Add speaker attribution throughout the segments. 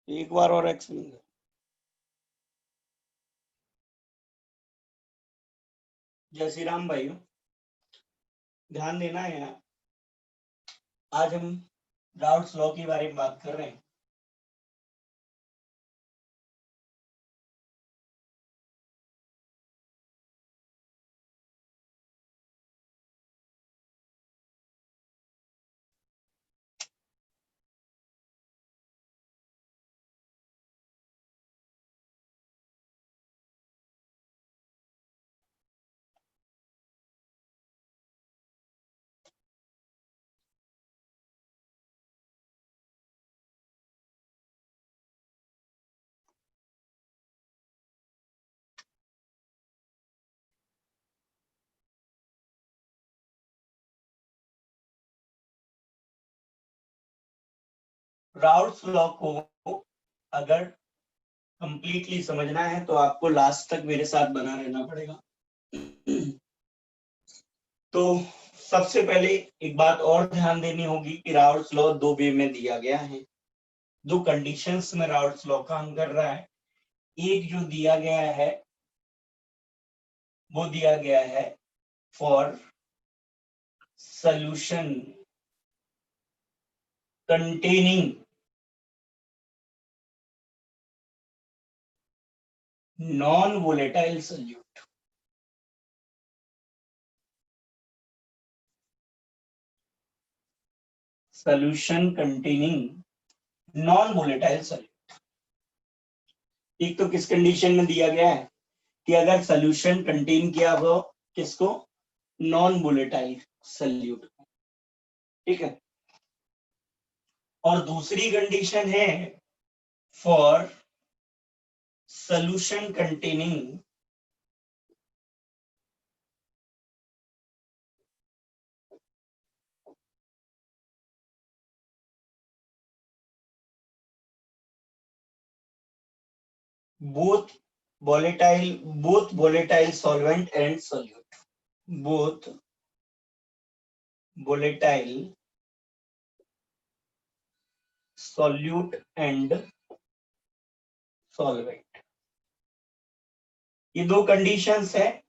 Speaker 1: एक बार और एक्सप्लेन कर। जय श्री राम भाइयों, ध्यान देना है यहाँ। आज हम राउट्स लॉ के बारे में बात कर रहे हैं। राउट्स लॉ को अगर कंप्लीटली समझना है तो आपको लास्ट तक मेरे साथ बना रहना पड़ेगा। तो सबसे पहले एक बात और ध्यान देनी होगी कि राउट्स लॉ दो वे में दिया गया है। जो कंडीशंस में राउट्स लॉ काम कर रहा है, एक जो दिया गया है वो दिया गया है for solution containing non-volatile solute. Solution containing non-volatile solute. एक तो किस कंडीशन में दिया गया है कि अगर सोल्यूशन कंटेन किया हो किसको, नॉन वोलेटाइल सोल्यूट, ठीक है। और दूसरी कंडीशन है for solution containing both volatile solvent and solute, both volatile solute and solvent। ये दो कंडीशंस है,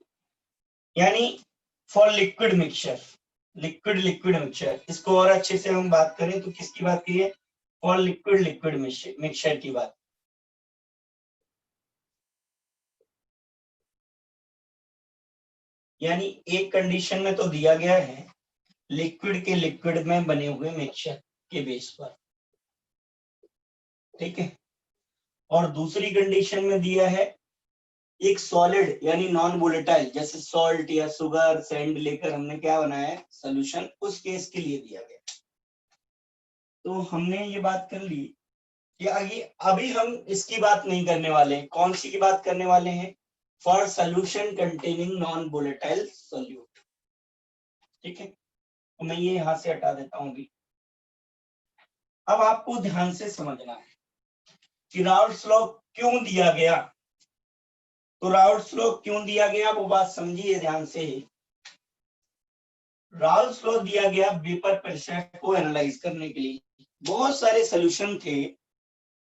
Speaker 1: यानी for liquid mixture, liquid mixture. इसको और अच्छे से हम बात करें तो किसकी बात की है, फॉर लिक्विड मिक्सचर की बात। यानी एक कंडीशन में तो दिया गया है लिक्विड के लिक्विड में बने हुए मिक्सचर के बेस पर, ठीक है। और दूसरी कंडीशन में दिया है एक सॉलिड यानी नॉन वोलेटाइल, जैसे सॉल्ट या शुगर सैंड लेकर हमने क्या बनाया है सोल्यूशन, उस केस के लिए दिया गया। तो हमने ये बात कर ली कि आगे अभी हम इसकी बात नहीं करने वाले हैं। कौन सी की बात करने वाले हैं, for solution containing non volatile solute, ठीक है। तो मैं ये यहां से हटा देता हूं अभी। अब आपको ध्यान से समझना है कि राउट्स लॉ क्यों दिया गया। तो राउट्स लॉ क्यों दिया गया वो बात समझिए ध्यान से। राउट्स लॉ दिया गया वेपर प्रेशर को एनालाइज करने के लिए। बहुत सारे सोल्यूशन थे,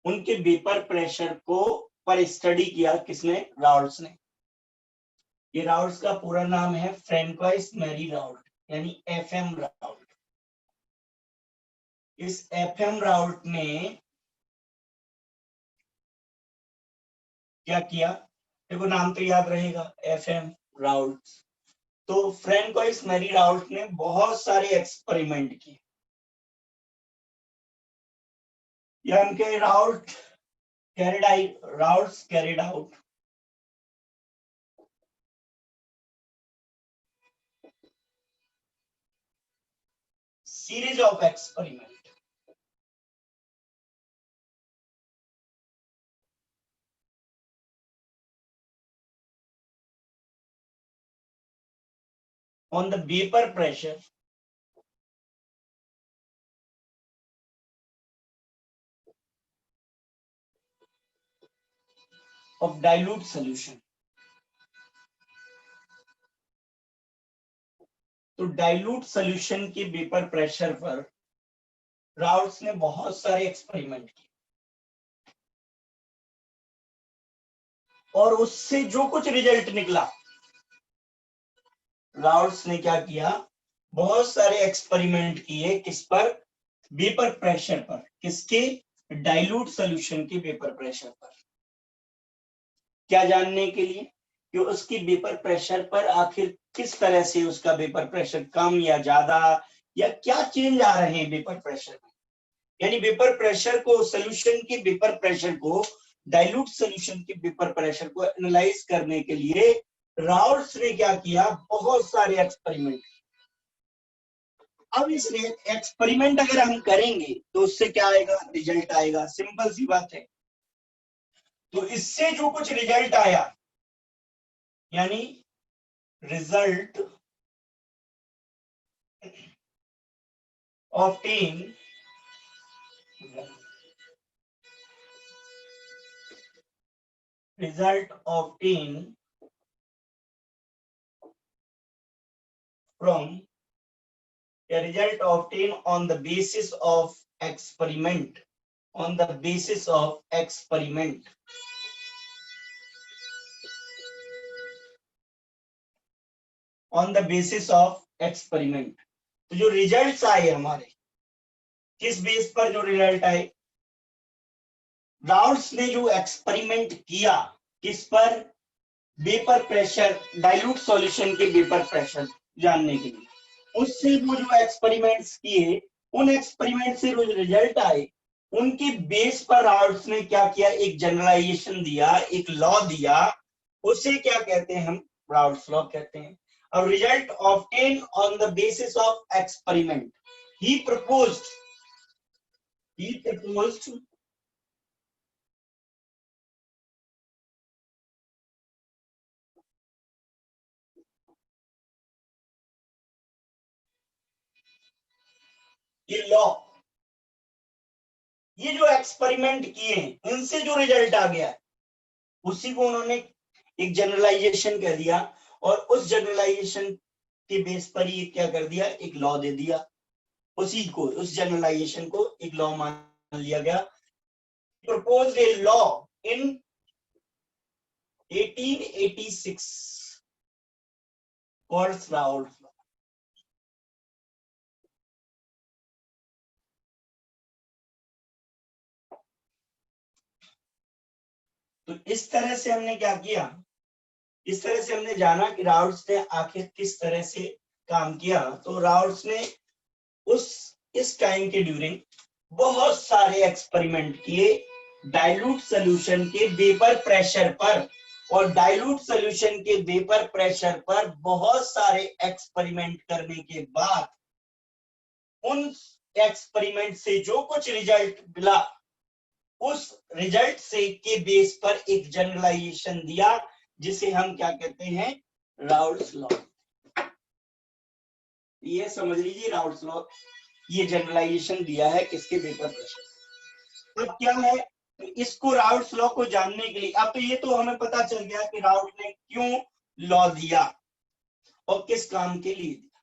Speaker 1: उनके वेपर प्रेशर को पर स्टडी किया किसने, राउट्स ने। ये राउट्स का पूरा नाम है फ्रैंकोइस मैरी राउट, यानी एफएम राउट। इस एफएम राउट ने क्या किया, देखो नाम तो याद रहेगा, एफएम राउट। तो फ्रैंकोइस मैरी राउट ने बहुत सारे एक्सपेरिमेंट किए। यानी routes carried out series of experiment on the vapor pressure of dilute solution। तो डाइल्यूट सॉल्यूशन के वेपर प्रेशर पर राउट्स ने बहुत सारे एक्सपेरिमेंट किए। और उससे जो कुछ रिजल्ट निकला, राउल्ट्स ने क्या किया, बहुत सारे एक्सपेरिमेंट किए, किस पर, वेपर प्रेशर पर, किसके, डाइल्यूट सॉल्यूशन के वेपर प्रेशर पर। क्या जानने के लिए कि उसकी वेपर प्रेशर पर आखिर किस तरह से उसका वेपर प्रेशर कम या ज्यादा, या क्या चेंज आ रहे हैं वेपर प्रेशर में। यानी वेपर प्रेशर को, सॉल्यूशन के वेपर प्रेशर को, डाइल्यूट सॉल्यूशन के वेपर प्रेशर को एनालाइज करने के लिए राउल्ट्स ने क्या किया, बहुत सारे एक्सपेरिमेंट। अब इस एक्सपेरिमेंट अगर हम करेंगे तो उससे क्या आएगा, रिजल्ट आएगा, सिंपल सी बात है। तो इससे जो कुछ रिजल्ट आया, यानी result obtained result obtained from a result obtained on the basis of experiment, on the basis of experiment, on the basis of experiment। तो जो रिजल्ट्स आए हमारे, किस बेस पर जो रिजल्ट आए, राउल्ट्स ने जो एक्सपेरिमेंट किया, किस पर, वेपर प्रेशर, डाइल्यूट सॉल्यूशन के वेपर प्रेशर जानने के लिए, उससे वो जो एक्सपेरिमेंट्स किए, उन एक्सपेरिमेंट से जो रिजल्ट आए, उनके बेस पर राउल्ट्स ने क्या किया, एक जनरलाइजेशन दिया, एक लॉ दिया, उसे क्या कहते हैं हम, राउल्ट्स लॉ कहते हैं। अब result obtain on the basis of experiment, he proposed ये लॉ, ये जो एक्सपेरिमेंट किए, इनसे जो रिजल्ट आ गया, उसी को उन्होंने एक जनरलाइजेशन कह दिया, और उस जनरलाइजेशन के बेस पर ही क्या कर दिया, एक लॉ दे दिया, उसी को, उस जनरलाइजेशन को एक लॉ मान लिया गया। Proposed a law in 1886 called Raoult's law. तो इस तरह से हमने क्या किया, इस तरह से हमने जाना कि राउल्ट्स ने आखिर किस तरह से काम किया। तो राउल्ट्स ने उस इस टाइम के ड्यूरिंग बहुत सारे एक्सपेरिमेंट किए डाइल्यूट सॉल्यूशन के वेपर प्रेशर पर, और डाइल्यूट सॉल्यूशन के वेपर प्रेशर पर बहुत सारे एक्सपेरिमेंट करने के बाद उन एक्सपेरिमेंट से जो कुछ रिजल्ट मिला, उस रिजल्ट से के बेस पर एक जनरलाइजेशन दिया, जिसे हम क्या कहते हैं, राउल्ट्स लॉ। ये समझ लीजिए, राउल्ट्स लॉ ये जनरलाइजेशन दिया है किसके, वेपर प्रेशर। अब क्या है, तो इसको, राउल्ट्स लॉ को जानने के लिए, अब तो ये तो हमें पता चल गया कि राउल्ट ने क्यों लॉ दिया और किस काम के लिए दिया,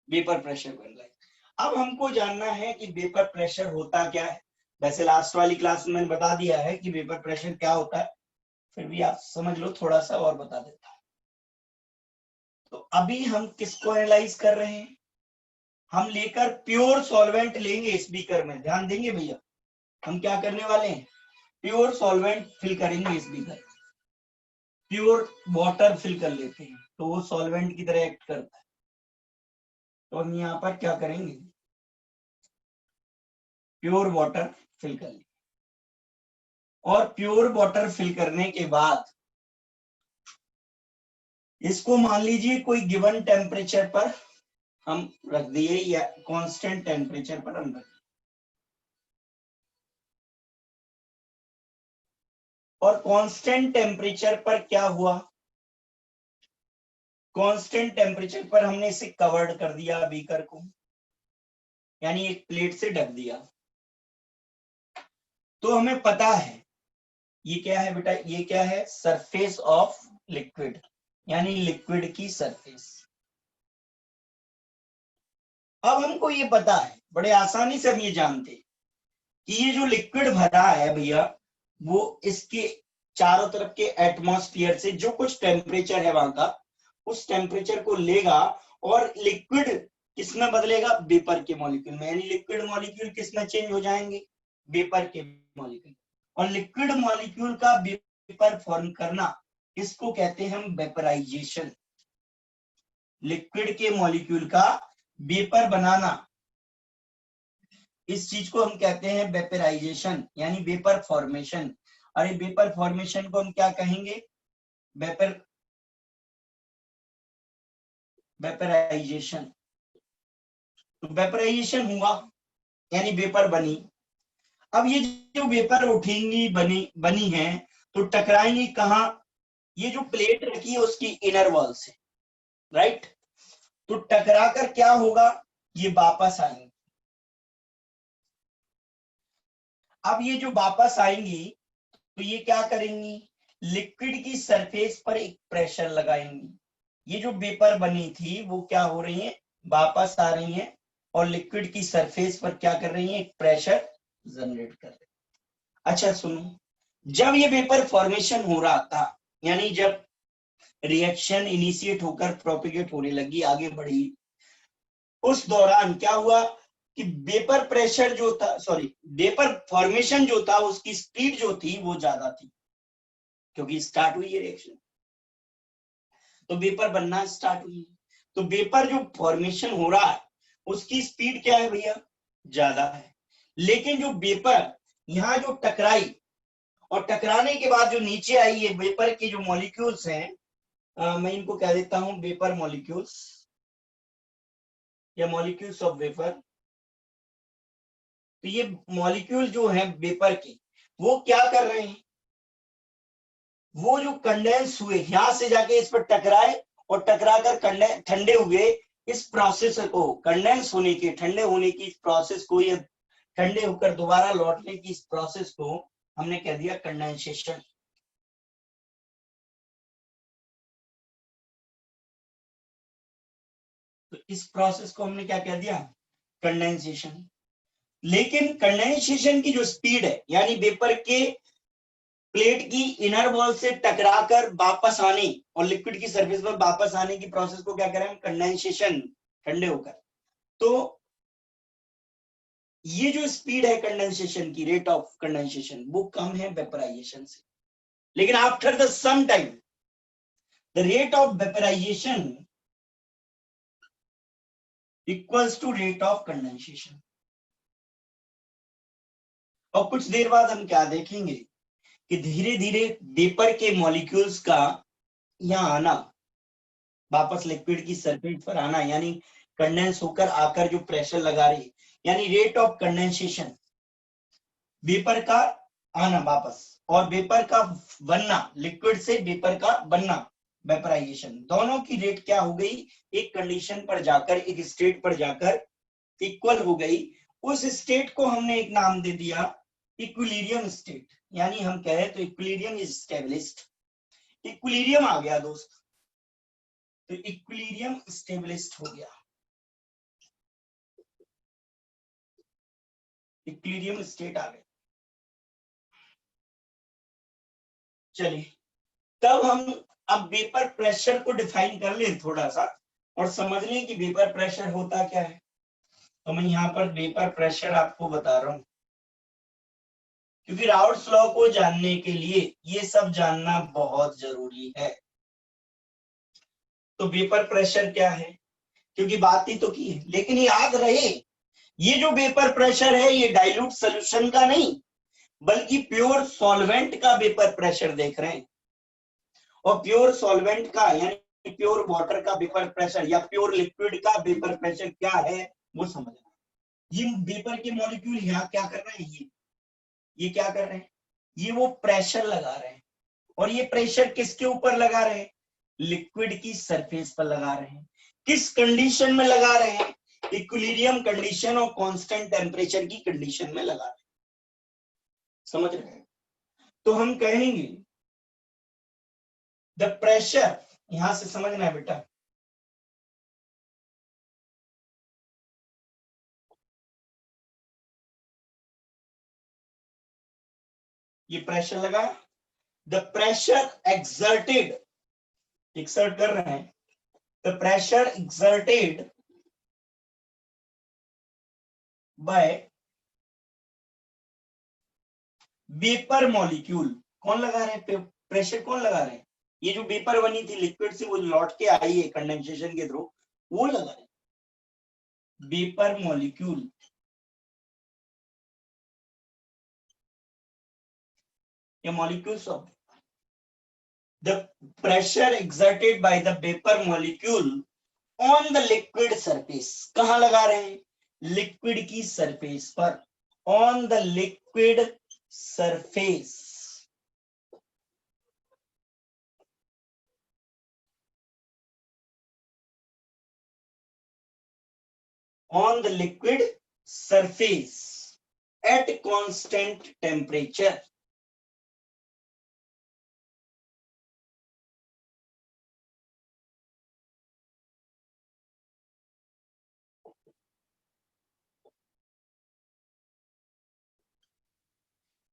Speaker 1: वेपर प्रेशर को एनालाइज। अब हमको जानना है कि वेपर प्रेशर होता क्या है। वैसे लास्ट वाली क्लास में मैंने बता दिया है कि वेपर प्रेशर क्या होता है, फिर भी आप समझ लो, थोड़ा सा और बता देता हूं। तो अभी हम किसको एनालाइज कर रहे हैं, हम लेकर प्योर सॉल्वेंट लेंगे इस बीकर में, ध्यान देंगे भैया, हम क्या करने वाले हैं, प्योर सॉल्वेंट फिल करेंगे इस बीकर, प्योर वाटर फिल कर लेते हैं, तो वो सॉल्वेंट की तरह एक्ट करता है। तो हम यहाँ पर क्या करेंगे, प्योर वाटर फिल कर लेंगे, और प्योर वाटर फिल करने के बाद इसको मान लीजिए कोई गिवन टेम्परेचर पर हम रख दिए, या कांस्टेंट टेम्परेचर पर हम रख दिए, और कांस्टेंट टेम्परेचर पर क्या हुआ, कांस्टेंट टेम्परेचर पर हमने इसे कवर्ड कर दिया बीकर को, यानी एक प्लेट से ढक दिया। तो हमें पता है ये क्या है बेटा, ये क्या है, सरफेस ऑफ लिक्विड, यानी लिक्विड की सरफेस। अब हमको ये पता है, बड़े आसानी से हम ये जानते कि ये जो लिक्विड भरा है भैया, वो इसके चारों तरफ के एटमॉस्फेयर से जो कुछ टेम्परेचर है वहां का, उस टेम्परेचर को लेगा और लिक्विड किसमें बदलेगा, वेपर के मॉलिक्यूल में, यानी लिक्विड मॉलिक्यूल किसमें चेंज हो जाएंगे, वेपर के मॉलिक्यूल। और लिक्विड मॉलिक्यूल का वेपर फॉर्म करना, इसको कहते हैं हम वेपराइजेशन। लिक्विड के मॉलिक्यूल का वेपर बनाना, इस चीज को हम कहते हैं वेपराइजेशन, यानी वेपर फॉर्मेशन। और ये वेपर फॉर्मेशन को हम क्या कहेंगे, वेपराइजेशन। तो वेपराइजेशन हुआ यानी वेपर बनी। अब ये जो वेपर उठेंगी बनी है, तो टकराएंगी कहाँ, ये जो प्लेट रखी है उसकी इनर वॉल से, राइट। तो टकरा कर क्या होगा, ये वापस आएंगी। अब ये जो वापस आएंगी तो ये क्या करेंगी, लिक्विड की सरफेस पर एक प्रेशर लगाएंगी। ये जो वेपर बनी थी वो क्या हो रही है, वापस आ रही है और लिक्विड की सरफेस पर क्या कर रही है, एक प्रेशर जनरेट कर रही है। अच्छा सुनो, जब ये वेपर फॉर्मेशन हो रहा था, यानी जब रिएक्शन इनिशिएट होकर प्रोपिगेट होने लगी, आगे बढ़ी, उस दौरान क्या हुआ कि वेपर प्रेशर जो था, सॉरी वेपर फॉर्मेशन जो था, उसकी स्पीड जो थी वो ज्यादा थी, क्योंकि स्टार्ट हुई है रिएक्शन, तो वेपर बनना स्टार्ट हुई। तो वेपर जो फॉर्मेशन हो रहा है उसकी स्पीड क्या है भैया, ज्यादा है। लेकिन जो वेपर यहाँ जो टकराई, और टकराने के बाद जो नीचे आई है वेपर के जो मॉलिक्यूल्स हैं, मैं इनको कह देता हूं वेपर मॉलिक्यूल्स या मॉलिक्यूल्स ऑफ वेपर। तो ये मॉलिक्यूल जो है वेपर के, वो क्या कर रहे हैं, वो जो कंडेंस हुए यहां से जाके इस पर टकराए और टकरा कर ठंडे हुए, इस प्रोसेस को, कंडेंस होने के, ठंडे होने की इस प्रोसेस को, ये ठंडे होकर दोबारा लौटने की इस प्रोसेस को हमने कह दिया कंडेंसेशन। तो इस प्रोसेस को हमने क्या कह दिया, कंडेंसेशन। लेकिन कंडेंसेशन की जो स्पीड है, यानी वेपर के प्लेट की इनर वॉल से टकराकर वापस आने और लिक्विड की सरफेस पर वापस आने की प्रोसेस को क्या करें हम, कंडेंसेशन, ठंडे होकर। तो ये जो स्पीड है कंडेंसेशन की, रेट ऑफ कंडेंसेशन, वो कम है वेपराइजेशन से। लेकिन after the some time the rate of vaporisation equals to rate of condensation. और कुछ देर बाद हम क्या देखेंगे कि धीरे धीरे वेपर के मॉलिक्यूल्स का यहाँ आना, वापस लिक्विड की सरफेस पर आना, यानी कंडेंस होकर आकर जो प्रेशर लगा रही, यानी रेट ऑफ कंडेंसेशन, वेपर का आना वापस और वेपर का बनना, लिक्विड से वेपर का बनना, वेपराइजेशन, दोनों की रेट क्या हो गई, एक कंडीशन पर जाकर, एक स्टेट पर जाकर इक्वल हो गई। उस स्टेट को हमने एक नाम दे दिया इक्विलिब्रियम स्टेट, यानी हम कहे तो इक्विलिब्रियम इज स्टेबलिश्ड। इक्विलिब्रियम आ गया दोस्त, तो इक्विलिब्रियम स्टेबलिश्ड हो गया, इक्विलिब्रियम स्टेट आ गया। चलिए, तब हम अब वेपर प्रेशर को डिफाइन कर लें थोड़ा सा और समझ लें कि वेपर प्रेशर होता क्या है। तो मैं यहाँ पर वेपर प्रेशर आपको बता रहा हूँ, क्योंकि राउल्ट्स लॉ को जानने के लिए ये सब जानना बहुत जरूरी है। तो वेपर प्रेशर क्या है, क्योंकि बात ही तो की है, लेकिन याद रहे ये जो वेपर प्रेशर है ये डाइल्यूट सोल्यूशन का नहीं, बल्कि प्योर सॉल्वेंट का वेपर प्रेशर देख रहे हैं। और प्योर सॉल्वेंट का यानी प्योर वाटर का वेपर प्रेशर या प्योर लिक्विड का वेपर प्रेशर क्या है वो समझना। ये वेपर के मॉलिक्यूल यहाँ क्या कर रहे हैं, ये क्या कर रहे हैं, ये वो प्रेशर लगा रहे हैं। और ये प्रेशर किसके ऊपर लगा रहे हैं, लिक्विड की सरफेस पर लगा रहे हैं। किस कंडीशन में लगा रहे हैं, इक्विलिब्रियम कंडीशन और कांस्टेंट टेम्परेचर की कंडीशन में लगा रहे हैं। समझ रहे हैं, तो हम कहेंगे द प्रेशर, यहां से समझना है बेटा, ये प्रेशर लगा, द प्रेशर एक्सर्टेड, एक्सर्ट कर रहे हैं, the pressure exerted by vapour molecule, कौन लगा रहे हैं प्रेशर, कौन लगा रहे हैं, ये जो वेपर बनी थी लिक्विड से वो लौट के आई है कंडेंसेशन के थ्रू, वो लगा रहे हैं वेपर मॉलिक्यूल, या molecules of the pressure exerted by the vapour molecule on the liquid surface, कहां लगा रहे हैं, लिक्विड की सरफेस पर, on the liquid surface, on the liquid surface at constant temperature.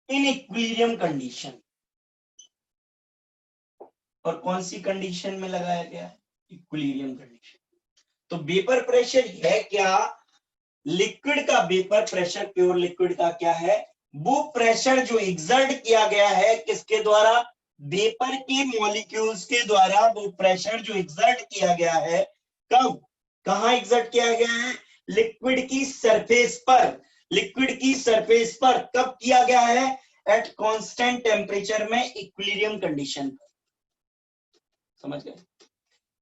Speaker 1: In equilibrium condition, और कौन सी condition में लगाया गया, इक्विलिब्रियम कंडीशन। तो वेपर प्रेशर है क्या, लिक्विड का वेपर प्रेशर, प्योर लिक्विड का क्या है, वो प्रेशर जो एग्जर्ट किया गया है किसके द्वारा, वेपर के मॉलिक्यूल्स के द्वारा, वो प्रेशर जो एग्जर्ट किया गया है, कब, कहां एग्जर्ट किया गया है, लिक्विड की सरफेस पर, लिक्विड की सरफेस पर कब किया गया है, एट कांस्टेंट टेम्परेचर में, इक्विलिब्रियम कंडीशन पर, समझ गए,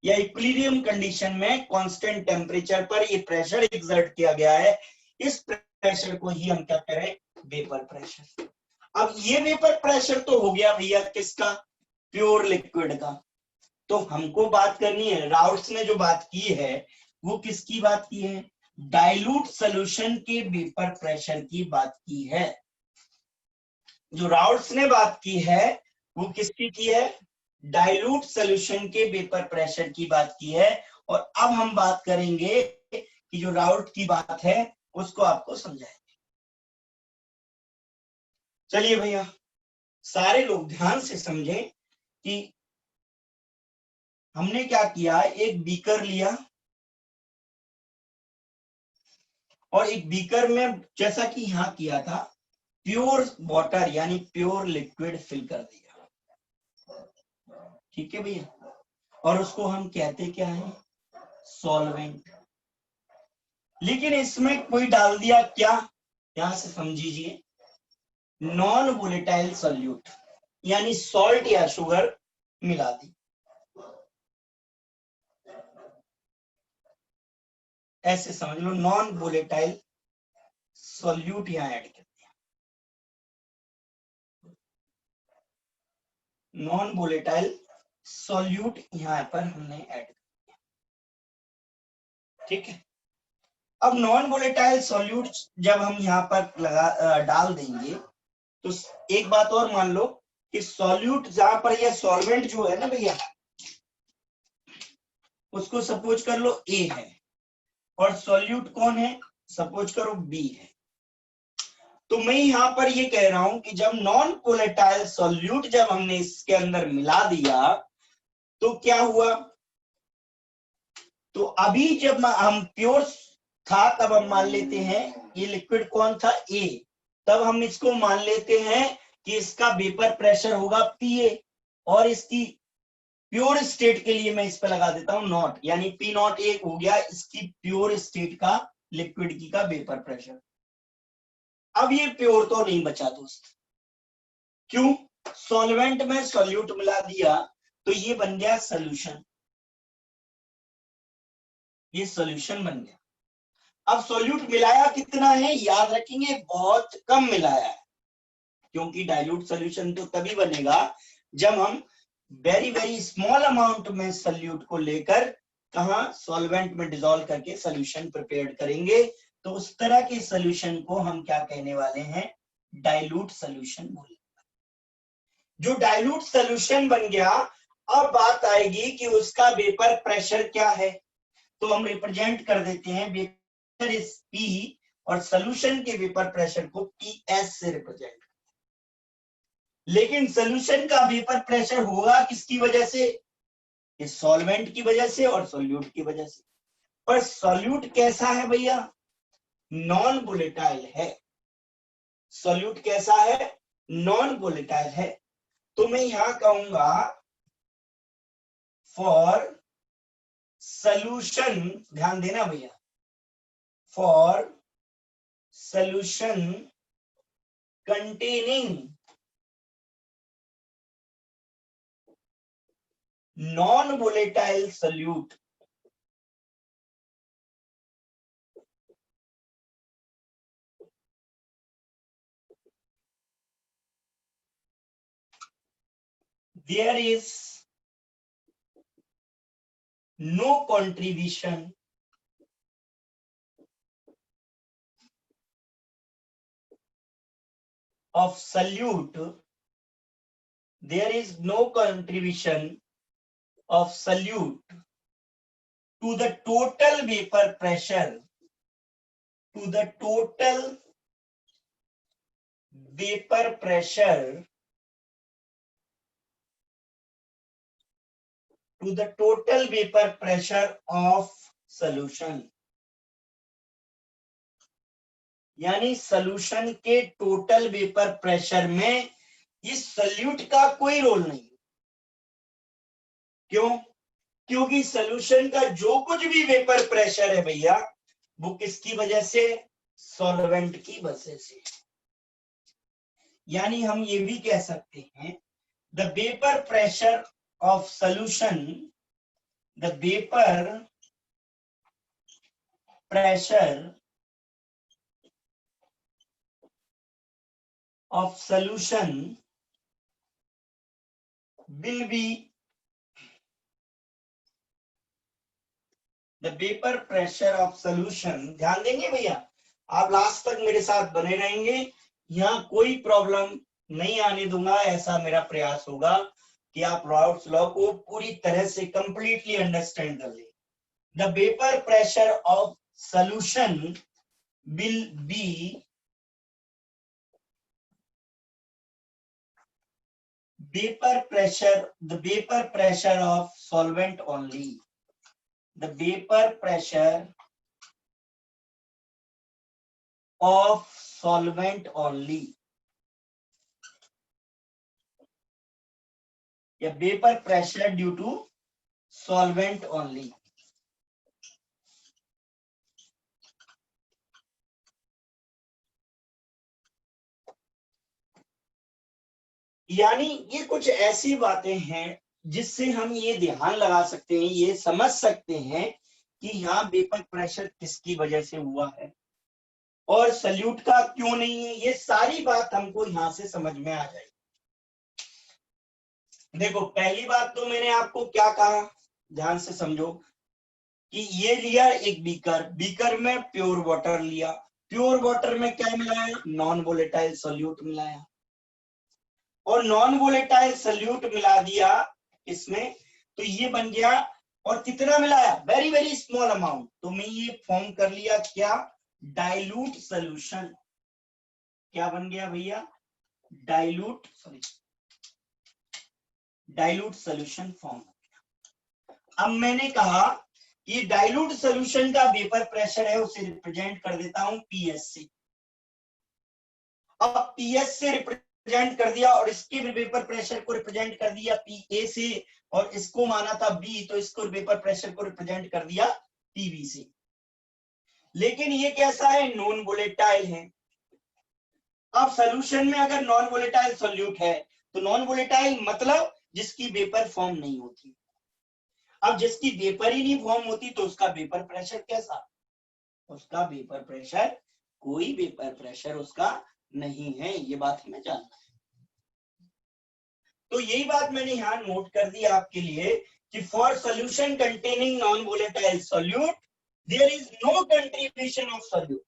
Speaker 1: या इक्विलिब्रियम कंडीशन में कांस्टेंट टेम्परेचर पर ये प्रेशर एग्जर्ट किया गया है, इस प्रेशर को ही हम क्या करें, वेपर प्रेशर। अब ये वेपर प्रेशर तो हो गया भैया किसका, प्योर लिक्विड का। तो हमको बात करनी है, राउट्स ने जो बात की है वो किसकी बात की है, डाइल्यूट सॉल्यूशन के वेपर प्रेशर की बात की है। जो राउट्स ने बात की है वो किसकी की है, डाइल्यूट सॉल्यूशन के वेपर प्रेशर की बात की है। और अब हम बात करेंगे कि जो राउट की बात है उसको आपको समझाएंगे। चलिए भैया सारे लोग ध्यान से समझें कि हमने क्या किया, एक बीकर लिया और एक बीकर में जैसा कि यहां किया था प्योर वाटर यानी प्योर लिक्विड फिल कर दिया, ठीक है भैया, और उसको हम कहते क्या है, सॉल्वेंट। लेकिन इसमें कोई डाल दिया क्या, यहां से समझिए, नॉन वोलेटाइल सॉल्यूट यानी सॉल्ट या शुगर मिला दी, ऐसे समझ लो, नॉन वोलेटाइल सॉल्यूट यहां ऐड कर दिया, नॉन वोलेटाइल सॉल्यूट यहां पर हमने ऐड कर दिया, ठीक है। अब नॉन वोलेटाइल सॉल्यूट जब हम यहाँ पर डाल देंगे तो एक बात और मान लो कि सॉल्यूट जहां पर यह सॉल्वेंट जो है ना भैया, उसको सपोज कर लो ए है और सॉल्यूट कौन है, सपोज करो बी है। तो मैं यहां पर ये कह रहा हूं कि जब नॉन वोलेटाइल सॉल्यूट जब हमने इसके अंदर मिला दिया तो क्या हुआ, तो अभी जब हम प्योर था तब हम मान लेते हैं ये लिक्विड कौन था, ए, तब हम इसको मान लेते हैं कि इसका वेपर प्रेशर होगा पीए, और इसकी प्योर स्टेट के लिए मैं इस पर लगा देता हूं नॉट, यानी पी नॉट ए हो गया इसकी प्योर स्टेट का, लिक्विड की का वेपर प्रेशर। अब ये प्योर तो नहीं बचा दोस्त, क्यों, सॉल्वेंट में सॉल्यूट मिला दिया तो ये बन गया सोल्यूशन, ये सोल्यूशन बन गया। अब सॉल्यूट मिलाया कितना है, याद रखेंगे बहुत कम मिलाया है, क्योंकि डाइल्यूट सॉल्यूशन तो तभी बनेगा जब हम वेरी वेरी स्मॉल अमाउंट में सॉल्यूट को लेकर कहा सॉल्वेंट में डिसॉल्व करके सॉल्यूशन प्रिपेयर करेंगे, तो उस तरह के सॉल्यूशन को हम क्या कहने वाले हैं, डाइल्यूट सॉल्यूशन बोलेंगे। जो डाइल्यूट सॉल्यूशन बन गया, अब बात आएगी कि उसका वेपर प्रेशर क्या है, तो हम रिप्रेजेंट कर देते हैं वेपर इज पी और सॉल्यूशन के वेपर प्रेशर को पी एस से रिप्रेजेंट। लेकिन सॉल्यूशन का वेपर प्रेशर होगा किसकी वजह से? इस सॉल्वेंट की वजह से और सोल्यूट की वजह से। पर सोल्यूट कैसा है भैया? नॉन वोलेटाइल है। सोल्यूट कैसा है? नॉन वोलेटाइल है। तो मैं यहां कहूंगा फॉर सॉल्यूशन, ध्यान देना भैया, for solution containing non-volatile solute, there is no contribution of solute, there is no contribution of solute to the total vapor pressure, to the total vapor pressure, to the total vapor pressure of solution। यानी solution के total vapour pressure में इस solute का कोई role नहीं। क्यों? क्योंकि solution का जो कुछ भी वेपर प्रेशर है भैया, वो किसकी वजह से? सॉल्वेंट की वजह से। यानी हम ये भी कह सकते हैं the vapour pressure of solution, the vapour pressure of solution will be, the vapor pressure of solution, ध्यान देंगे भैया, आप लास्ट तक मेरे साथ बने रहेंगे, यहाँ कोई प्रॉब्लम नहीं आने दूंगा, ऐसा मेरा प्रयास होगा कि आप राउट्स लॉ को पूरी तरह से कंप्लीटली अंडरस्टैंड कर लें। The vapour pressure of solution will be vapor pressure, the vapor pressure of solvent only, the vapor pressure of solvent only, या vapor pressure due to solvent only। यानी ये कुछ ऐसी बातें हैं जिससे हम ये ध्यान लगा सकते हैं, ये समझ सकते हैं कि यहाँ वेपर प्रेशर किसकी वजह से हुआ है और सल्यूट का क्यों नहीं है। ये सारी बात हमको यहाँ से समझ में आ जाएगी। देखो, पहली बात तो मैंने आपको क्या कहा, ध्यान से समझो कि ये लिया एक बीकर, बीकर में प्योर वाटर लिया, प्योर वाटर में क्या मिलाया? नॉन वोलेटाइल सोल्यूट मिलाया, और नॉन वोलेटाइल सोल्यूट मिला दिया इसमें, तो ये बन गया, और कितना मिलाया? वेरी वेरी स्मॉल अमाउंट, तो मैं ये फॉर्म कर लिया क्या? Dilute solution. क्या बन गया भैया? Dilute, sorry, dilute solution form. अब मैंने कहा ये डाइल्यूट सोल्यूशन का वेपर प्रेशर है, उसे रिप्रेजेंट कर देता हूं पीएस से। अब पीएस से रिप्रेजेंट कर दिया और इसके वेपर प्रेशर को रिप्रेजेंट कर दिया पीए से, और इसको माना था बी, तो इसको वेपर प्रेशर को रिप्रेजेंट कर दिया पीवी से। लेकिन ये कैसा है? नॉन वोलेटाइल है। अब सॉल्यूशन में अगर नॉन वोलेटाइल सॉल्यूट है, तो नॉन वोलेटाइल मतलब जिसकी वेपर फॉर्म नहीं होती। अब जिसकी वेपर ही नहीं फॉर्म होती तो उसका वेपर प्रेशर कैसा? उसका वेपर प्रेशर, कोई वेपर प्रेशर उसका नहीं है। ये बात हमें जानना है। तो यही बात मैंने यहाँ नोट कर दी आपके लिए कि for solution containing non volatile solute there is no contribution of solute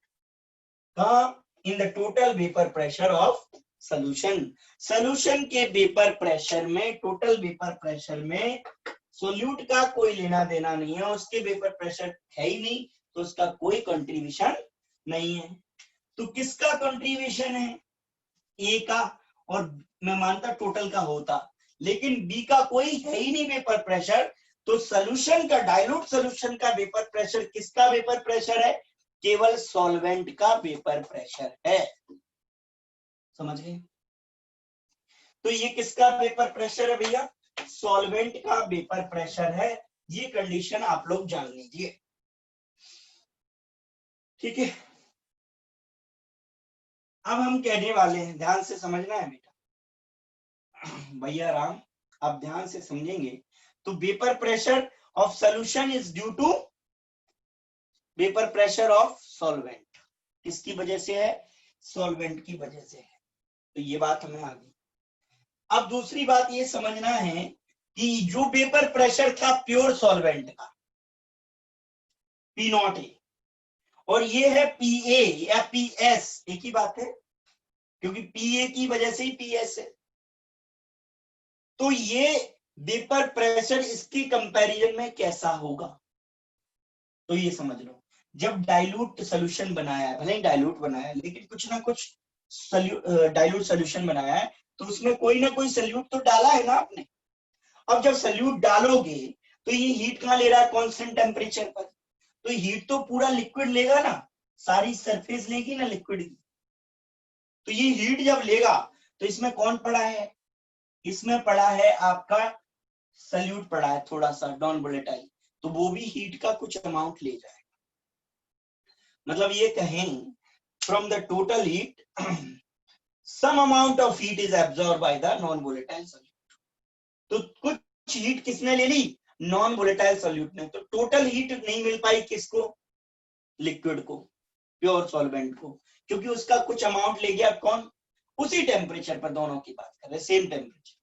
Speaker 1: कहां? In the total vapour pressure of solution. Solution के वेपर प्रेशर में, टोटल वेपर प्रेशर में सोल्यूट का कोई लेना देना नहीं है, उसके वेपर प्रेशर है ही नहीं, तो उसका कोई कंट्रीब्यूशन नहीं है। तो किसका कंट्रीब्यूशन है? ए का, और मैं मानता टोटल का होता, लेकिन बी का कोई है ही नहीं वेपर प्रेशर, तो सॉल्यूशन का, डाइल्यूट सॉल्यूशन का वेपर प्रेशर किसका वेपर प्रेशर है? केवल सॉल्वेंट का वेपर प्रेशर है। समझ गए? तो ये किसका वेपर प्रेशर है भैया? सॉल्वेंट का वेपर प्रेशर है। ये कंडीशन आप लोग जान लीजिए, ठीक है। अब हम कहने वाले हैं, ध्यान से समझना है बेटा, भैया राम आप ध्यान से समझेंगे तो vapour pressure of solution is due to vapour pressure of solvent. किसकी वजह से है? सॉल्वेंट की वजह से है। तो ये बात हमें आ गई। अब दूसरी बात ये समझना है कि जो वेपर प्रेशर था प्योर सॉल्वेंट का P0 ए, और ये है PA या PS, एक ही बात है, क्योंकि PA की वजह से ही PS है। तो ये वेपर प्रेशर इसकी कंपैरिजन में कैसा होगा? तो ये समझ लो, जब डाइल्यूट सॉल्यूशन बनाया है, भले ही डाइल्यूट बनाया है, लेकिन कुछ ना कुछ डाइल्यूट सॉल्यूशन बनाया है, तो उसमें कोई ना कोई सल्यूट तो डाला है ना आपने। अब जब सल्यूट डालोगे तो ये हीट कहाँ ले रहा है? कांस्टेंट टेम्परेचर पर। तो हीट तो पूरा लिक्विड लेगा ना, सारी सरफेस लेगी ना लिक्विड की। तो ये हीट जब लेगा तो इसमें कौन पड़ा है? इसमें पड़ा है आपका सल्यूट पड़ा है, थोड़ा सा नॉन वोलेटाइल, तो वो भी हीट का कुछ अमाउंट ले जाएगा। मतलब ये कहें from the total heat some amount of heat is absorbed by the non volatile solute। तो कुछ हीट किसने ले ली? नॉन वोलेटाइल सोल्यूट ने। तो टोटल हीट नहीं मिल पाई किसको? लिक्विड को, प्योर सॉल्वेंट को, क्योंकि उसका कुछ अमाउंट ले गया कौन? उसी टेम्परेचर पर, दोनों की बात कर रहे, सेम टेम्परेचर।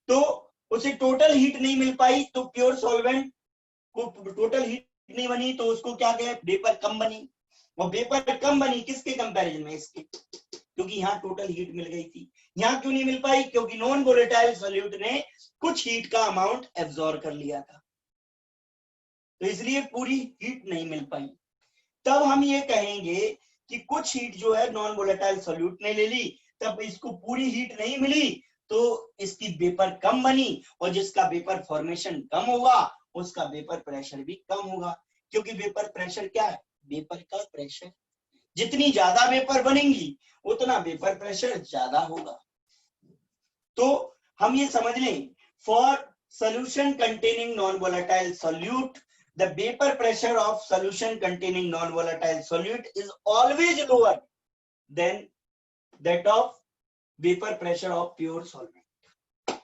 Speaker 1: तो उसे टोटल हीट नहीं मिल पाई, तो प्योर सॉल्वेंट को टोटल हीट नहीं बनी, तो उसको क्या कहे? वेपर कम बनी। और वेपर कम बनी किसके कंपैरिजन में? इसके, क्योंकि यहाँ टोटल हीट मिल गई थी। यहाँ क्यों नहीं मिल पाई? क्योंकि नॉन वोलेटाइल सॉल्यूट ने कुछ हीट का अमाउंट एब्जॉर्ब कर लिया था, तो इसलिए पूरी हीट नहीं मिल पाई। तब हम ये कहेंगे कि कुछ हीट जो है नॉन वोलेटाइल सॉल्यूट ने ले ली, तब इसको पूरी हीट नहीं मिली, तो इसकी वेपर कम बनी, और जिसका वेपर फॉर्मेशन कम होगा उसका वेपर प्रेशर भी कम होगा। क्योंकि वेपर प्रेशर क्या है? वेपर का प्रेशर। जितनी ज्यादा वेपर बनेंगी उतना वेपर प्रेशर ज्यादा होगा। तो हम ये समझ लें, for solution containing non-volatile solute, the vapor pressure of solution containing non-volatile solute is always lower than that of vapor pressure of pure solvent।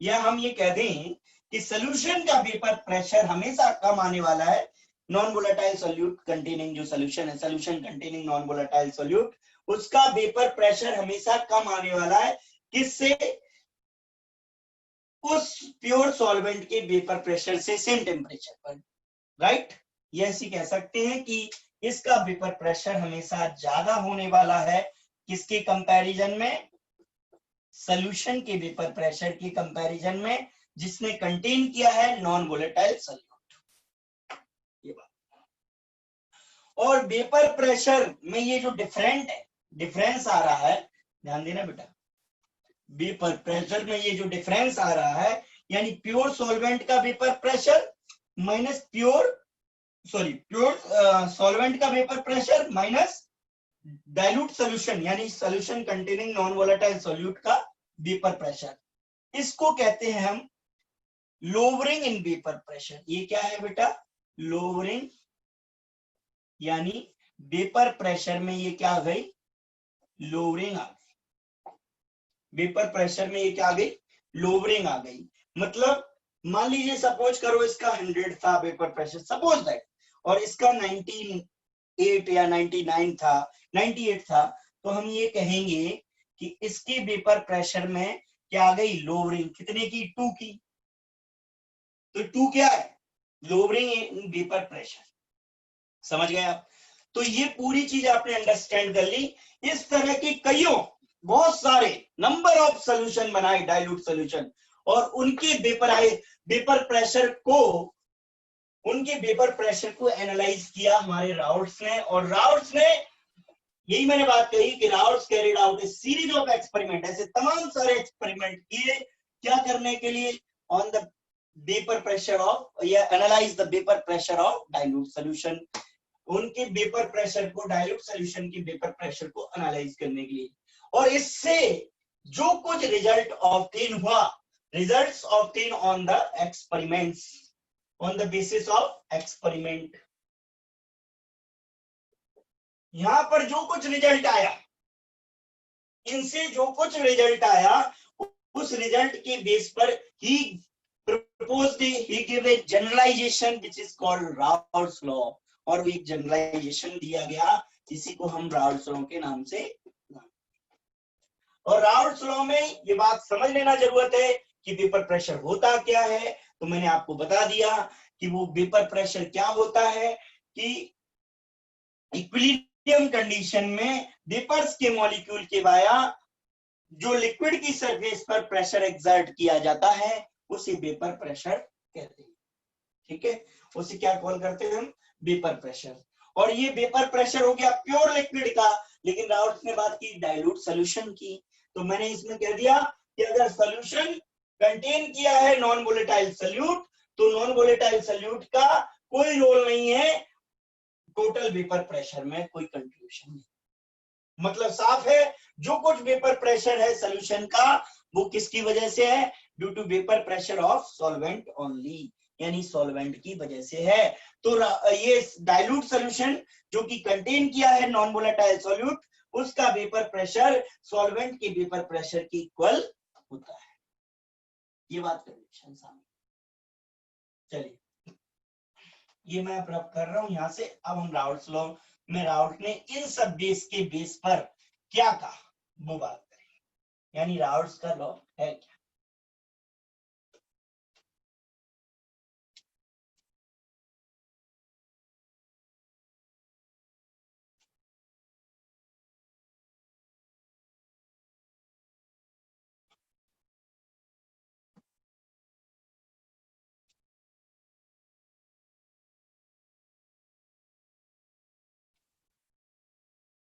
Speaker 1: या हम ये कह दें कि सॉल्यूशन का वेपर प्रेशर हमेशा कम आने वाला है नॉन वोलेटाइल सोल्यूट कंटेनिंग, जो सॉल्यूशन है, solution containing non volatile solute, उसका वेपर प्रेशर हमेशा कम आने वाला है। किससे? उस प्योर सॉल्वेंट के वेपर प्रेशर से, सेम टेम्परेचर पर, राइट। ये ऐसी कह सकते हैं कि इसका वेपर प्रेशर हमेशा ज्यादा होने वाला है किसके कंपैरिजन में? सॉल्यूशन के वेपर प्रेशर के कंपैरिजन में, जिसने कंटेन किया है नॉन वोलेटाइल सॉल्यूट। ये बात। और वेपर प्रेशर में ये जो डिफरेंस आ रहा है, ध्यान देना बेटा, वेपर प्रेशर में ये जो डिफरेंस आ रहा है, यानी प्योर सॉल्वेंट का vapour pressure minus pure solvent का vapour pressure minus dilute solution, यानी solution containing non volatile solute का वेपर प्रेशर, इसको कहते हैं हम लोअरिंग इन वेपर प्रेशर। ये क्या है बेटा? लोअरिंग, यानी वेपर प्रेशर में ये क्या आ गई? लोअरिंग आ गई। वेपर प्रेशर में ये क्या आ गई? लोअरिंग आ गई। मतलब मान लीजिए सपोज करो इसका 100 था वेपर प्रेशर, सपोज दैट, और इसका 98 या 99 था, 98 था, तो हम ये कहेंगे कि इसके वेपर प्रेशर में क्या आ गई? लोअरिंग। कितने की? 2 की। तो 2 क्या है? Lowering in vapour pressure. समझ गए आप? तो ये पूरी चीज आपने अंडरस्टैंड कर ली। इस तरह के कईयों, बहुत सारे नंबर ऑफ सॉल्यूशन बनाए, डाइल्यूट सॉल्यूशन, और उनके वेपर प्रेशर को एनालाइज किया हमारे राउट्स ने, और राउट्स ने यही मैंने बात कही कि Raoult's carried out a series of experiment, ऐसे तमाम सारे एक्सपेरिमेंट किए क्या करने के लिए, on the vapour pressure of या analyse the vapour pressure of dilute solution, उनके वेपर प्रेशर को, डाइल्यूट सॉल्यूशन के वेपर प्रेशर को एनालाइज करने के लिए। और इससे जो कुछ रिजल्ट ऑब्टेन हुआ, results obtain on the experiments, on the basis of experiment, यहां पर जो कुछ रिजल्ट आया, इनसे जो कुछ रिजल्ट आया, उस रिजल्ट के बेस पर ही proposed, he gave a generalization which is called Raoult's law, और वो एक जनरलाइजेशन दिया गया इसी को हम राउल्ट्स लॉ के नाम से। और राउल्ट्स लॉ में ये बात समझ लेना जरूरत है कि वेपर प्रेशर होता क्या है। तो मैंने आपको बता दिया कि वो वेपर प्रेशर क्या होता है कि इक्विलिब्रियम कंडीशन में वेपर्स के मॉलिक्यूल के वाया जो लिक्विड की सरफेस पर प्रेशर एक्सर्ट किया जाता है उसे वेपर प्रेशर कहते हैं। ठीक है, उसे क्या कॉल करते हैं हम, वेपर प्रेशर। और ये वेपर प्रेशर हो गया प्योर लिक्विड का, लेकिन राउल्ट ने बात की डाइल्यूट सॉल्यूशन की। तो मैंने इसमें कह दिया कि अगर सॉल्यूशन कंटेन किया है नॉन वोलेटाइल सॉल्यूट, तो नॉन वोलेटाइल सॉल्यूट का कोई रोल नहीं है टोटल वेपर प्रेशर में, कोई कंट्रीब्यूशन नहीं। मतलब साफ है, जो कुछ वेपर प्रेशर है सॉल्यूशन का वो किसकी वजह से है, due to vapour pressure of solvent only, यानी सॉल्वेंट की वजह से है। तो ये डाइल्यूट सॉल्यूशन जो कि कंटेन किया है नॉन वोलेटाइल सॉल्यूट, उसका वेपर प्रेशर सॉल्वेंट के वेपर प्रेशर के इक्वल होता है। ये बात कंडीशन सामने। चलिए ये मैं प्राप्त कर रहा हूं यहां से। अब हम राउल्ट्स लॉ में राउल्ट ने इन सब बेस के बेस पर क्या कहा वो बात करें, यानी राउल्ट्स का लॉ है क्या।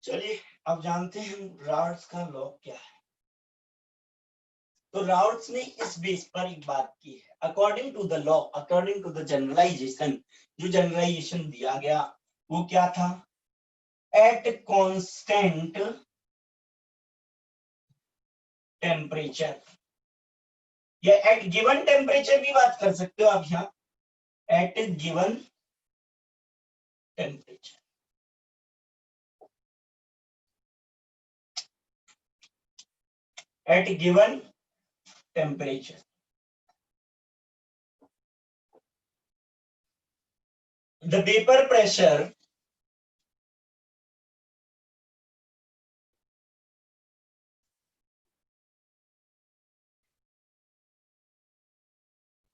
Speaker 1: चलिए अब जानते हैं राउल्ट्स का लॉ क्या है। तो राउल्ट्स ने इस बेस पर एक बात की है, according to the law, according to the generalisation, जो जनरलाइजेशन दिया गया वो क्या था, एट कांस्टेंट टेम्परेचर, या एट गिवन टेम्परेचर भी बात कर सकते हो आप यहाँ, at given temperature, at given temperature, the vapor pressure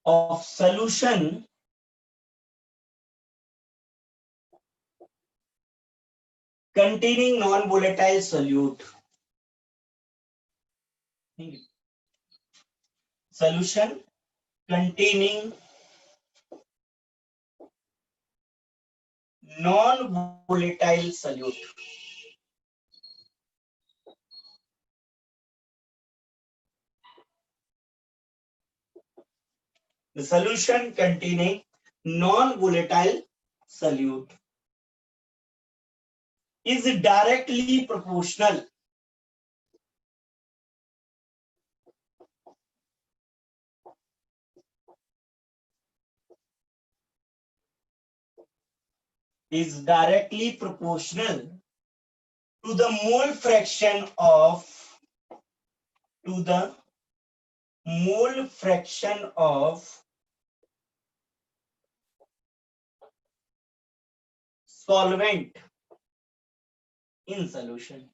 Speaker 1: of solution containing non-volatile solute, solution containing non-volatile solute, the solution containing non-volatile solute is directly proportional to the mole fraction of solvent in solution।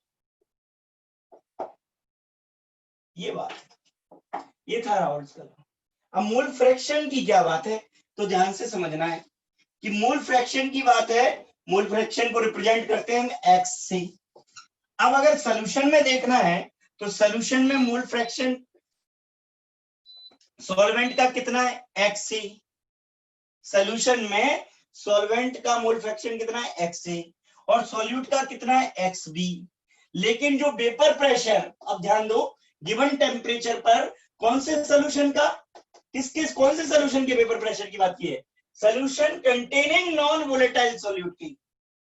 Speaker 1: ये बात, ये था Raoult's का law. अब mole fraction की क्या बात है, तो ध्यान से समझना है कि मोल फ्रैक्शन की बात है, मोल फ्रैक्शन को रिप्रेजेंट करते हैं हम एक्स से। अब अगर सॉल्यूशन में देखना है तो सॉल्यूशन में मोल फ्रैक्शन सॉल्वेंट का कितना है, एक्स से। सॉल्यूशन में सॉल्वेंट का मोल फ्रैक्शन कितना है, एक्स से। और सॉल्यूट का कितना है XB। लेकिन जो वेपर प्रेशर, अब ध्यान दो, गिवन टेम्परेचर पर कौन से सोल्यूशन का, कौन से सोल्यूशन के वेपर प्रेशर की बात की है, solution containing non volatile solute की।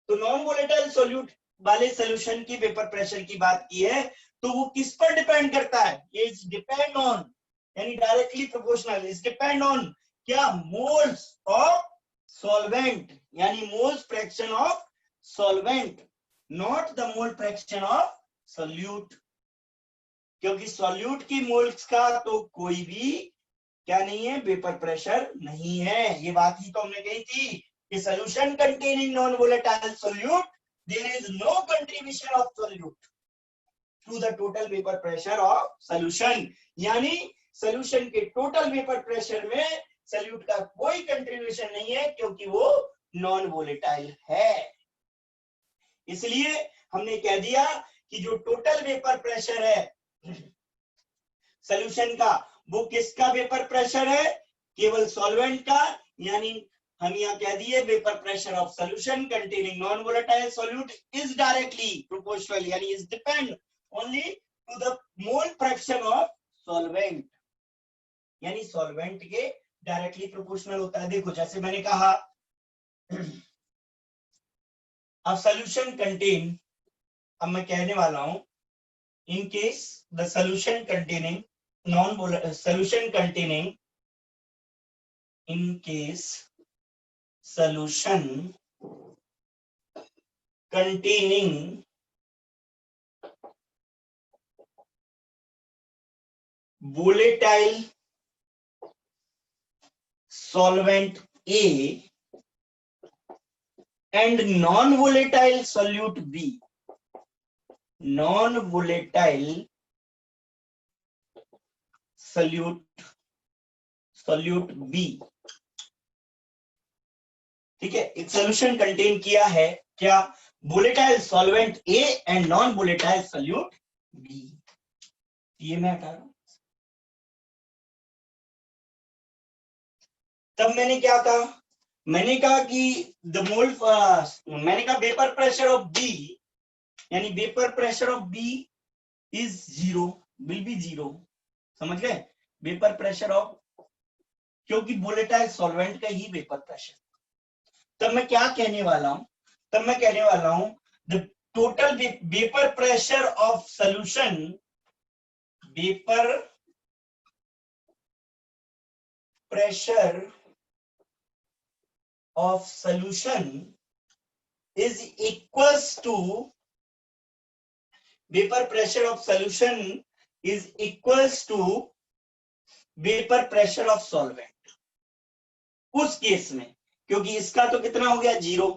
Speaker 1: तो नॉन वोलेटाइल सॉल्यूट वाले सोल्यूशन की वेपर प्रेशर की बात की है, तो वो किस पर डिपेंड करता है, ये डिपेंड ऑन, यानी directly proportional, is depend on क्या, मोल्स ऑफ सॉल्वेंट, यानी moles fraction of solvent, not the mole fraction of solute. क्योंकि सॉल्यूट की मोल्स का तो कोई भी क्या नहीं है, वेपर प्रेशर नहीं है। ये बात ही तो हमने कही थी कि solution containing non volatile solute, there is no contribution of solute to the total vapour pressure of solution, यानी सॉल्यूशन के टोटल वेपर प्रेशर में सॉल्यूट का कोई कंट्रीब्यूशन नहीं है, क्योंकि वो नॉन वोलेटाइल है। इसलिए हमने कह दिया कि जो टोटल वेपर प्रेशर है सॉल्यूशन का, वो किसका वेपर प्रेशर है, केवल सॉल्वेंट का, यानी हम यहाँ कह दिए vapour pressure of solution containing non volatile solute is directly proportional, यानी is depend only to the mole fraction of solvent, यानी सॉल्वेंट के डायरेक्टली प्रोपोर्शनल होता है। देखो जैसे मैंने कहा, अब सॉल्यूशन कंटेन, अब मैं कहने वाला हूं, in case the solution containing solution containing, in case solution containing volatile solvent A and non-volatile solute B, non-volatile solute B, ठीक है, एक सोल्यूशन कंटेन किया है क्या, volatile solvent A and non volatile solute B. ये मैं हटा रहा हूं। तब मैंने क्या कहा, मैंने कहा कि द मोल, मैंने कहा वेपर प्रेशर ऑफ बी, यानी vapour pressure of B is zero, will be zero, समझ गए, वेपर प्रेशर ऑफ, क्योंकि वोलेटाइल सॉल्वेंट का ही वेपर प्रेशर। तब मैं क्या कहने वाला हूं, तब मैं कहने वाला हूं the total vapour pressure of solution, vapour pressure of solution is equals to, vapor pressure of solution is equals to vapor pressure of solvent, उस केस में, क्योंकि इसका तो कितना हो गया, जीरो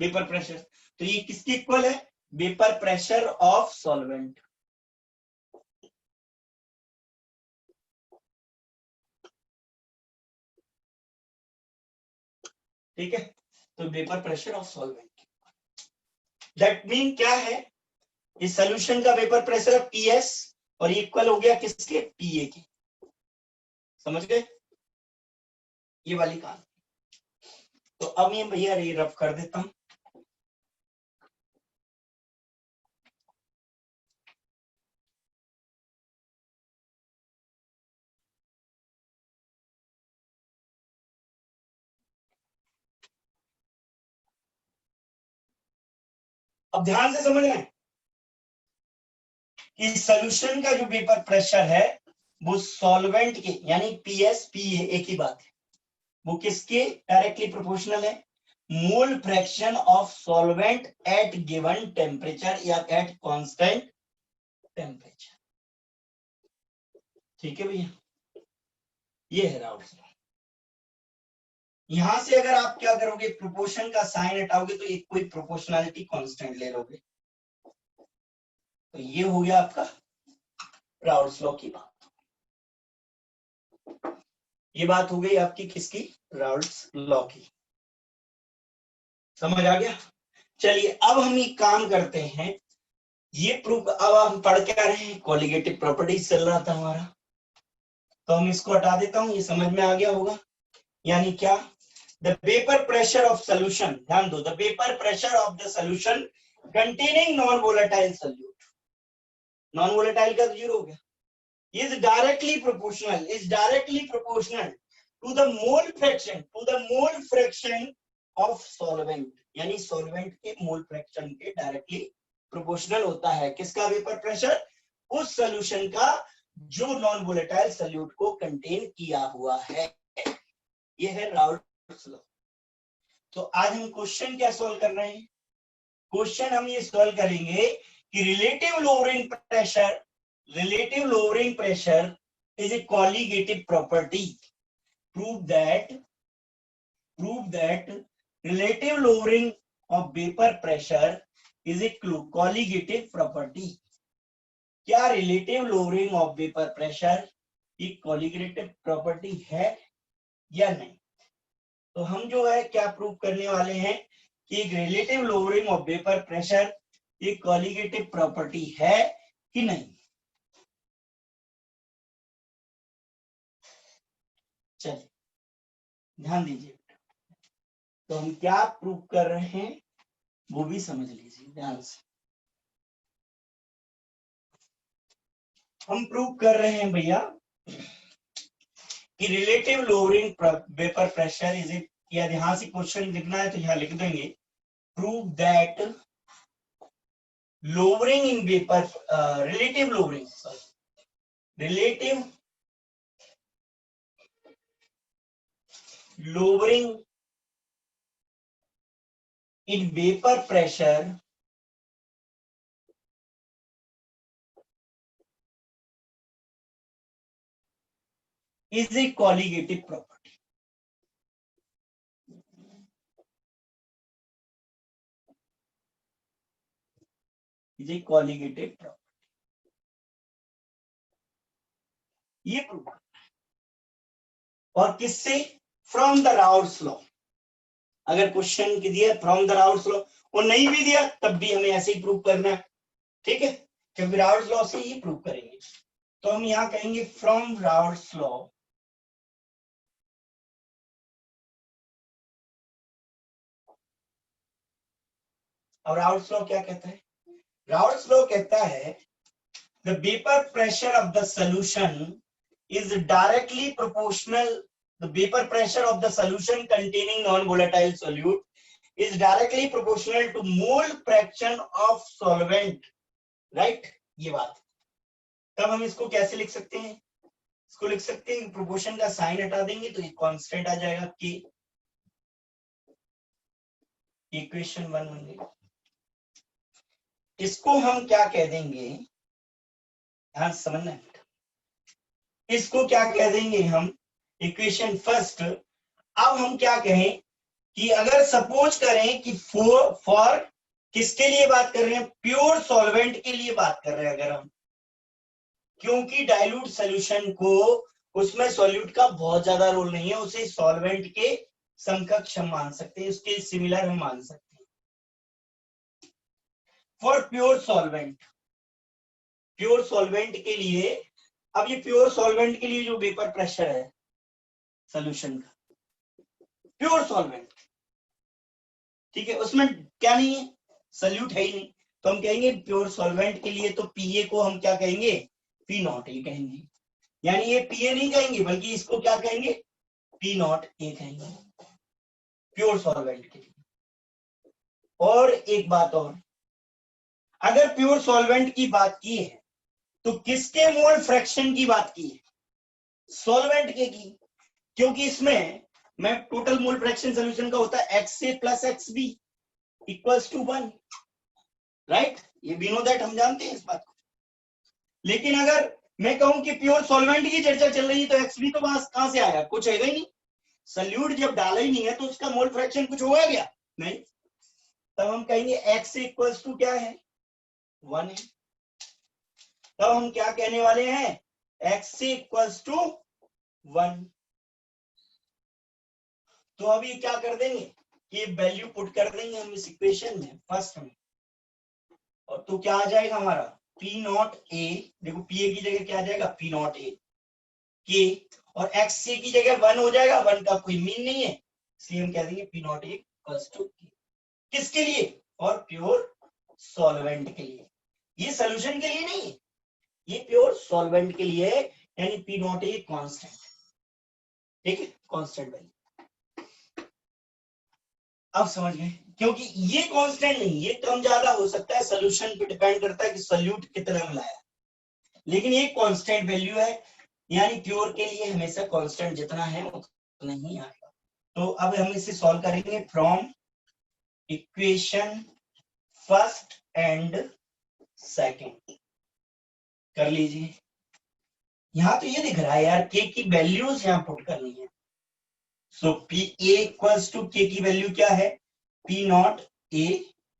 Speaker 1: वेपर प्रेशर, तो ये किसके इक्वल है, वेपर प्रेशर ऑफ सॉल्वेंट। ठीक है, तो vapour pressure of solvent, that mean क्या है, इस सॉल्यूशन का वेपर प्रेशर है PS और इक्वल हो गया किसके, PA के, समझ गए, ये वाली काम। तो अब ये भैया रफ कर देता हूं, अब ध्यान से समझ लें कि सॉल्यूशन का जो वेपर प्रेशर है वो सॉल्वेंट के, यानी PS PA एक ही बात है, वो किसके डायरेक्टली प्रोपोर्शनल है, मोल fraction of solvent eight given temperature या एट कांस्टेंट टेम्परेचर। ठीक है भैया, ये है राउल्स लॉ। यहां से अगर आप क्या करोगे, प्रोपोर्शन का साइन हटाओगे तो एक कोई प्रोपोर्शनलिटी कांस्टेंट ले लोगे, तो ये हो गया आपका राउल्स लॉ की बात। ये बात हो गई आपकी किसकी, राउल्स लॉ की, समझ आ गया। चलिए अब हम एक काम करते हैं, ये प्रूफ, अब हम पढ़ के आ रहे हैं, कोलिगेटिव प्रॉपर्टीज चल रहा था हमारा, तो हम इसको हटा देता हूं, ये समझ में आ गया होगा, यानी क्या, the vapour pressure of solution, ध्यान दो, the vapour pressure of the solution containing non volatile solute, non volatile का जीरो हो गया, is directly proportional to the mole fraction of solvent, यानी solvent के मोल फ्रैक्शन के डायरेक्टली प्रोपोर्शनल होता है किसका वेपर प्रेशर, उस सॉल्यूशन का जो नॉन वोलेटाइल सोल्यूट को कंटेन किया हुआ है। ये है राउल्ट्स लॉ। तो आज हम क्वेश्चन क्या सॉल्व कर रहे हैं, क्वेश्चन हम ये सॉल्व करेंगे कि relative lowering pressure is a colligative property. Prove that relative lowering of vapor pressure is a colligative property. क्या relative lowering of vapor pressure एक colligative property है या नहीं? तो हम जो है क्या प्रूव करने वाले हैं कि एक relative lowering of vapor pressure एक colligative property है कि नहीं। चलिए ध्यान दीजिए, तो हम क्या प्रूव कर रहे हैं वो भी समझ लीजिए ध्यान से। हम प्रूव कर रहे हैं भैया कि relative lowering vapour pressure is it, या यहां से क्वेश्चन लिखना है तो यहां लिख देंगे, prove that lowering in vapour relative lowering in vapor pressure is a colligative property. Is a colligative property. ये प्रूव, और किससे, फ्रॉम द राउल्ट्स लॉ। अगर क्वेश्चन की दिया फ्रॉम द राउल्ट्स लॉ, और नहीं भी दिया तब भी हमें ऐसे ही प्रूव करना है, ठीक है, क्योंकि राउल्ट्स लॉ से ही प्रूव करेंगे। तो हम यहां कहेंगे फ्रॉम राउल्ट्स लॉ, और राउल्ट्स लॉ क्या कहता है, राउल्ट्स लॉ कहता है the vapor pressure of the solution is directly proportional, the vapor pressure of the solution containing non-volatile solute is directly proportional to mole fraction of solvent, right? ये बात, तब हम इसको कैसे लिख सकते हैं, इसको लिख सकते हैं प्रोपोर्शन का साइन हटा देंगे तो एक कांस्टेंट आ जाएगा के, इक्वेशन 1 बन गई। इसको हम क्या कह देंगे, ध्यान समझना है, इसको क्या कह देंगे हम, इक्वेशन फर्स्ट। अब हम क्या कहें कि अगर सपोज करें कि फॉर किसके लिए बात कर रहे हैं, प्योर सॉल्वेंट के लिए बात कर रहे हैं अगर हम, क्योंकि डाइल्यूट सॉल्यूशन को उसमें सॉल्यूट का बहुत ज्यादा रोल नहीं है, उसे सॉल्वेंट के समकक्ष हम मान सकते हैं, उसके सिमिलर हम मान सकते हैं। फॉर प्योर सॉल्वेंट के लिए, अब ये प्योर सॉल्वेंट के लिए जो वेपर प्रेशर है सॉल्यूशन का, प्योर सॉल्वेंट, ठीक है, उसमें क्या नहीं है, सॉल्यूट है ही नहीं, तो हम कहेंगे प्योर सॉल्वेंट के लिए तो पीए को हम क्या कहेंगे, पी नॉट ए कहेंगे, यानी ये पीए नहीं कहेंगे बल्कि इसको क्या कहेंगे, पी नॉट ए कहेंगे प्योर सॉल्वेंट के लिए। और एक बात और, अगर प्योर सॉल्वेंट की बात की है तो किसके मोल फ्रैक्शन की बात की है, सॉल्वेंट के की, क्योंकि इसमें मैं टोटल मोल फ्रैक्शन सॉल्यूशन का होता है X A plus X B equals to 1, right, ये वी नो दैट, हम जानते हैं इस बात को। लेकिन अगर मैं कहूं कि प्योर सॉल्वेंट की चर्चा चल रही है तो एक्स बी तो कहां से आया, कुछ है ही नहीं, सॉल्यूट जब डाला ही नहीं है तो उसका मोल फ्रैक्शन कुछ होगा क्या, नहीं, तब हम कहेंगे एक्स इक्वल्स टू क्या है, 1 है। तब हम क्या कहने वाले हैं, एक्स इक्वल्स टू 1। तो अभी क्या कर देंगे कि वैल्यू पुट कर देंगे हम इस इक्वेशन में फर्स्ट में, और तो क्या आ जाएगा हमारा पी नॉट ए, देखो पी ए की जगह क्या आ जाएगा, पी नॉट ए के, और एक्स सी की जगह 1 हो जाएगा, 1 का कोई मीन नहीं है, इसलिए हम कह देंगे P naught A equals to K. किसके लिए? और प्योर सॉल्वेंट के लिए, ये सोल्यूशन के लिए नहीं, ये प्योर सॉल्वेंट के लिए है, यानी पी नॉट ए कांस्टेंट, ठीक है, कांस्टेंट वैल्यू। अब समझ गए, क्योंकि ये कांस्टेंट नहीं, ये कम ज्यादा हो सकता है, सोल्यूशन पे डिपेंड करता है कि सोल्यूट कितना मिलाया, लेकिन ये कांस्टेंट वैल्यू है, यानी प्योर के लिए हमेशा कांस्टेंट जितना है उतना ही आएगा। तो अब हम इसे सॉल्व करेंगे from equation first and second. कर लीजिए, यहां तो ये दिख रहा है यार, के की वैल्यूज यहां पुट करनी है। सो पी ए इक्वल्स टू के की वैल्यू क्या है? पी नॉट ए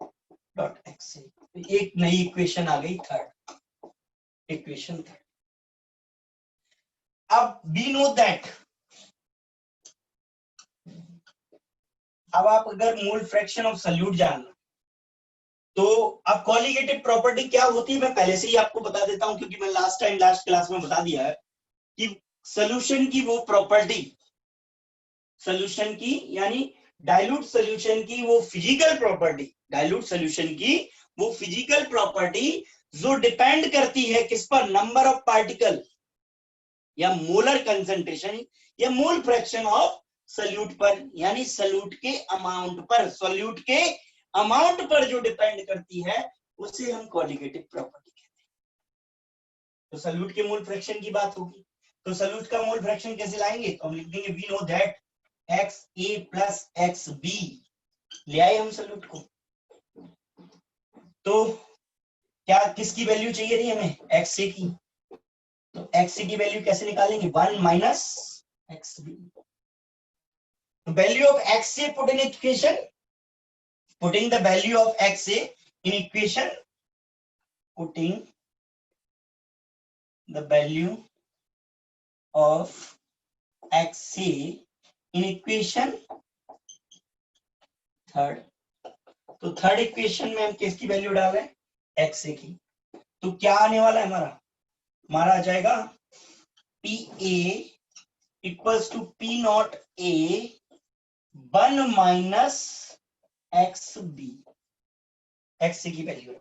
Speaker 1: डॉट एक्स। एक नई इक्वेशन आ गई, थर्ड इक्वेशन थर्ड। अब वी नो दैट, अब आप अगर मोल फ्रैक्शन ऑफ सॉल्यूट जानना, तो अब कॉलिगेटिव प्रॉपर्टी क्या होती है मैं पहले से ही आपको बता देता हूं, क्योंकि मैं लास्ट क्लास में बता दिया है कि सॉल्यूशन की वो प्रॉपर्टी, सॉल्यूशन की यानी डाइल्यूट सॉल्यूशन की वो फिजिकल प्रॉपर्टी, डाइल्यूट सॉल्यूशन की वो फिजिकल प्रॉपर्टी जो डिपेंड करती है किस पर? नंबर ऑफ पार्टिकल या मोलर कंसंट्रेशन या मोल फ्रैक्शन ऑफ सॉल्यूट पर, यानी सॉल्यूट के अमाउंट पर, सॉल्यूट के अमाउंट पर जो डिपेंड करती है उसे हम क्वालिटेटिव प्रॉपर्टी कहते हैं। तो सॉल्यूट के मोल फ्रैक्शन की बात होगी, तो सॉल्यूट का मोल फ्रैक्शन कैसे लाएंगे? तो हम लिख देंगे we know that X A plus X B, ले आए हम सॉल्यूट को। तो क्या किसकी वैल्यू चाहिए थी हमें? एक्स ए की। तो एक्स ए की वैल्यू कैसे निकालेंगे? 1 minus X B. Value of X A put in equation, putting the value of xa in equation, putting the value of xa in equation third. तो थर्ड इक्वेशन में हम किसकी वैल्यू डाल रहे हैं? xa की। तो क्या आने वाला है हमारा आ जाएगा P A equals to P naught A 1 minus X B, X की वैल्यू।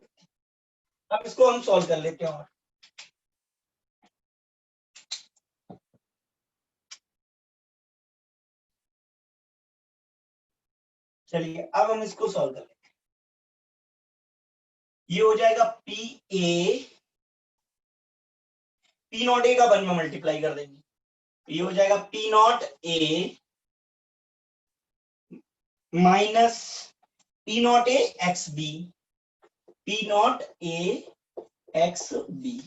Speaker 1: अब इसको हम सॉल्व कर लेते हैं। और चलिए अब हम इसको सॉल्व कर लेते हैं। ये हो जाएगा P A, P naught A का 1 में मल्टीप्लाई कर देंगे, ये हो जाएगा P naught A minus P naught A X B, P naught A X B.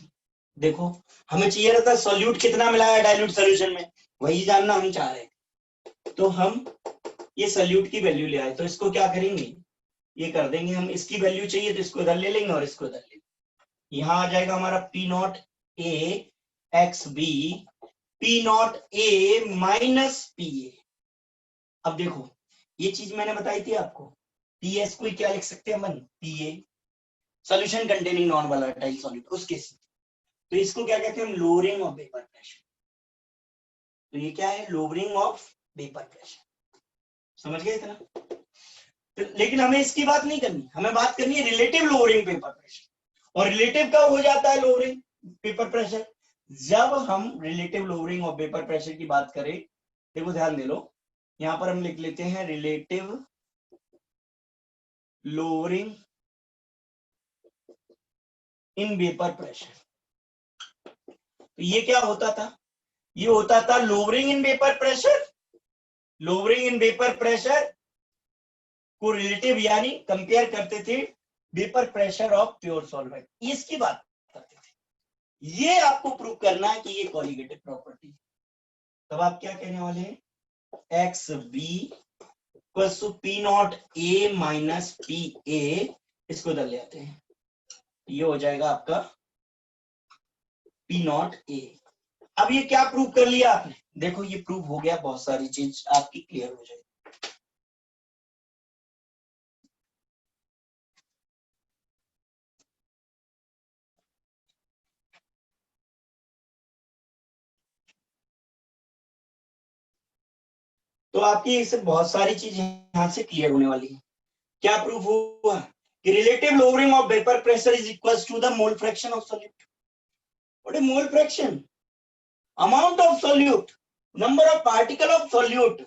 Speaker 1: देखो हमें चाहिए रहता सॉल्यूट कितना मिला है डाइल्यूट सॉल्यूशन में, वही जानना हम चाह रहे हैं। तो हम ये सॉल्यूट की वैल्यू ले आए, तो इसको क्या करेंगे? ये कर देंगे हम, इसकी वैल्यू चाहिए तो इसको इधर ले लेंगे और इसको इधर ले लेंगे। यहां आ जाएगा हमारा P naught A X B, P naught A minus P A. अब देखो ये चीज मैंने बताई थी आपको, पी एस को क्या लिख सकते हैं अपन? P A solution containing non volatile solid, उस केस। तो इसको क्या कहते हैं हम? Lowering of vapour pressure. तो ये क्या है? Lowering of vapour pressure. समझ गए इतना? तो लेकिन हमें इसकी बात नहीं करनी, हमें बात करनी है रिलेटिव लोअरिंग वेपर प्रेशर। और रिलेटिव कब हो जाता है लोअरिंग वेपर प्रेशर? जब हम relative lowering of vapour pressure की बात करें, देखो ध्यान दे लो, यहां पर हम लिख लेते हैं relative lowering in vapour pressure. तो ये क्या होता था? ये होता था lowering in vapour pressure, lowering in vapour pressure को रिलेटिव यानी कंपेयर करते थे vapour pressure of pure solvent, इसकी बात करते थे। ये आपको प्रूव करना है कि ये कॉलिगेटिव प्रॉपर्टी। तब आप क्या कहने वाले हैं? X B P naught A minus P A, इसको इधर ले आते हैं, ये हो जाएगा आपका पी नॉट ए। अब ये क्या प्रूव कर लिया आपने? देखो ये प्रूव हो गया, बहुत सारी चीज आपकी क्लियर हो जाएगी। तो आपकी इससे बहुत सारी चीज यहाँ से क्लियर होने वाली है। क्या प्रूफ हुआ कि relative lowering of vapour pressure is equal to the mole fraction of solute. What is mole fraction? Amount of solute, number of particle of solute,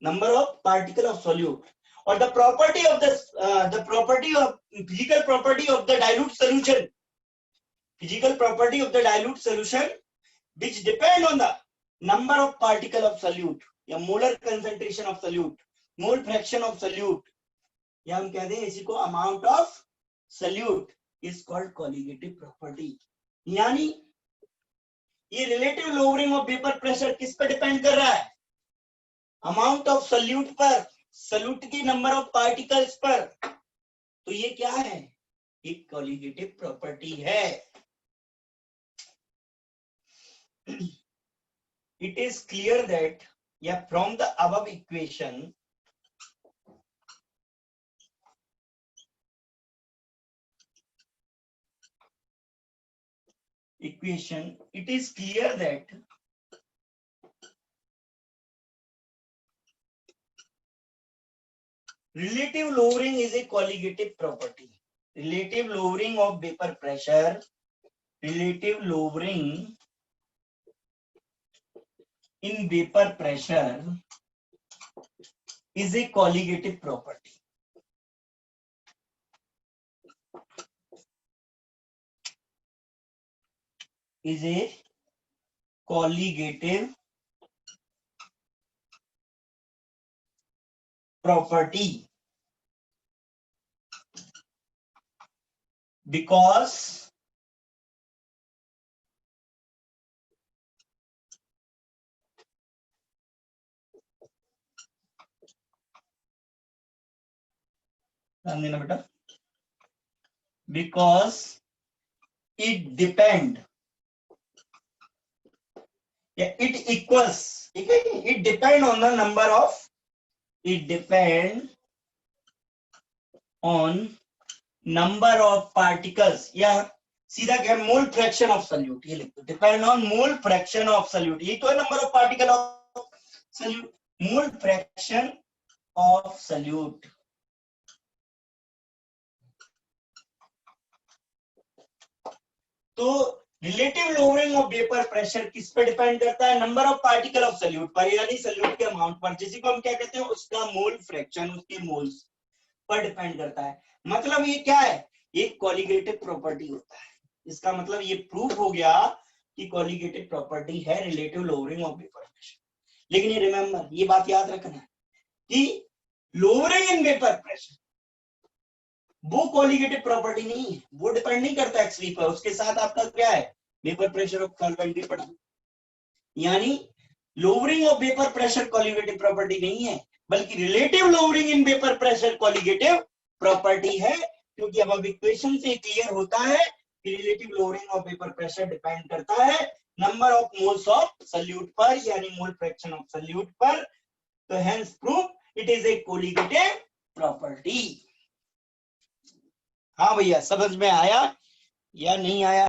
Speaker 1: number of particle of solute, or the property of this the property of physical property of the dilute solution, physical property of the dilute solution which depend on the number of particle of solute या molar concentration of solute, mole fraction of solute, या हम कहते हैं इसी को amount of solute is called colligative property। यानी ये relative lowering of vapor pressure किस पे डिपेंड कर रहा है? अमाउंट ऑफ सल्यूट पर, सल्यूट की नंबर ऑफ पार्टिकल्स पर। तो ये क्या है? एक कॉलिगेटिव प्रॉपर्टी है। इट इज क्लियर दैट या from the above equation it is clear that relative lowering is a colligative property। relative lowering of vapor pressure, relative lowering in vapor pressure is a colligative property। is a colligative property because बेटा because it depend it equals it depend on the number of it depend on number of particles या सीधा क्या मोल fraction of solute, ये लिख दो depend on mole fraction of solute. ये तो है number of particle of solute, mole fraction of solute. तो relative lowering of vapour pressure किस पे डिपेंड करता है? Number of particle of solute पर, यानी सल्यूट के अमाउंट पर, जिसी को हम क्या कहते हैं? उसका मोल फ्रैक्शन, उसके मोल्स पर डिपेंड करता है। मतलब ये क्या है? ये कॉलिगेटिव प्रॉपर्टी होता है। इसका मतलब ये प्रूफ हो गया कि कॉलिगेटिव प्रॉपर्टी है relative lowering of vapour pressure. लेकिन ये रिमेंबर, ये बात याद रखना कि लोअरिंग इन वेपर प्रेशर वो कॉलिगेटिव प्रॉपर्टी नहीं है, वो डिपेंड नहीं करता एक्सवी पर। उसके साथ आपका क्या है? वेपर प्रेशर ऑफ सॉल्वेंट भी पड़ा। यानी lowering of vapour pressure colligative property नहीं है, बल्कि relative lowering in vapour pressure colligative property है। क्योंकि अब इक्वेशन से क्लियर होता है कि relative lowering of vapour pressure depend करता है number of moles of solute पर, यानी मोल फ्रैक्शन ऑफ सल्यूट पर। तो hence proof it is a colligative property. हाँ भैया, समझ में आया या नहीं आया?